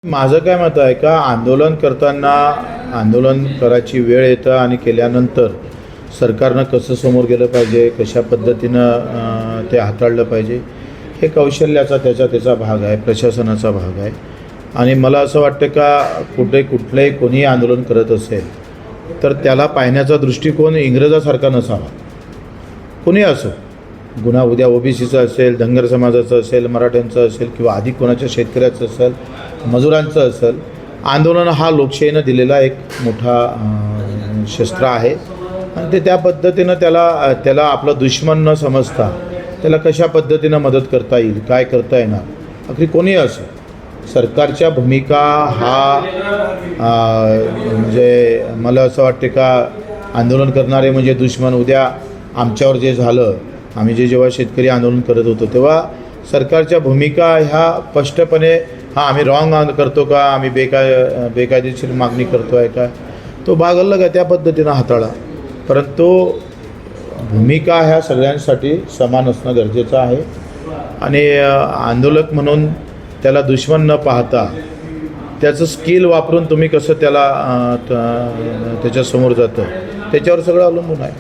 माझं काय मत आहे का आंदोलन करताना आंदोलन करायची वेळ येतं आणि केल्यानंतर सरकारनं कसं समोर गेलं पाहिजे, कशा पद्धतीनं ते हाताळलं पाहिजे, हे कौशल्याचा त्याचा भाग आहे, प्रशासनाचा भाग आहे. आणि मला असं वाटतं का कुठलंही कोणीही आंदोलन करत असेल तर त्याला पाहण्याचा दृष्टिकोन इंग्रजासारखा नसावा. कोणी असो, गुन्हा उद्या ओबीसीचा असेल, धनगर समाजाचं असेल, मराठ्यांचं असेल किंवा अधिक कोणाच्या शेतकऱ्याचं असेल, मजुरांचं असेल, आंदोलन हा लोकशाहीनं दिलेला एक मोठा शस्त्र आहे. आणि ते त्या पद्धतीनं त्याला आपला दुश्मन न समजता त्याला कशा पद्धतीनं मदत करता येईल, काय करता येणार, अगदी कोणी असो. सरकारच्या भूमिका हा म्हणजे मला असं वाटते का आंदोलन करणारे म्हणजे दुश्मन. उद्या आमच्यावर जे झालं, आम्ही जेव्हा शेतकरी आंदोलन करत होतो तेव्हा सरकारच्या भूमिका ह्या स्पष्टपणे आम्ही रॉंग करतो का, आम्ही बेकायदेशीर मागणी करतो आहे का, तो भाग अलग आहे, त्या पद्धतीनं हाताळा. परंतु भूमिका ह्या सगळ्यांसाठी समान असणं गरजेचं आहे. आणि आंदोलक म्हणून त्याला दुश्मन न पाहता त्याचं स्किल वापरून तुम्ही कसं त्याच्यासमोर जातं त्याच्यावर सगळं अवलंबून आहे.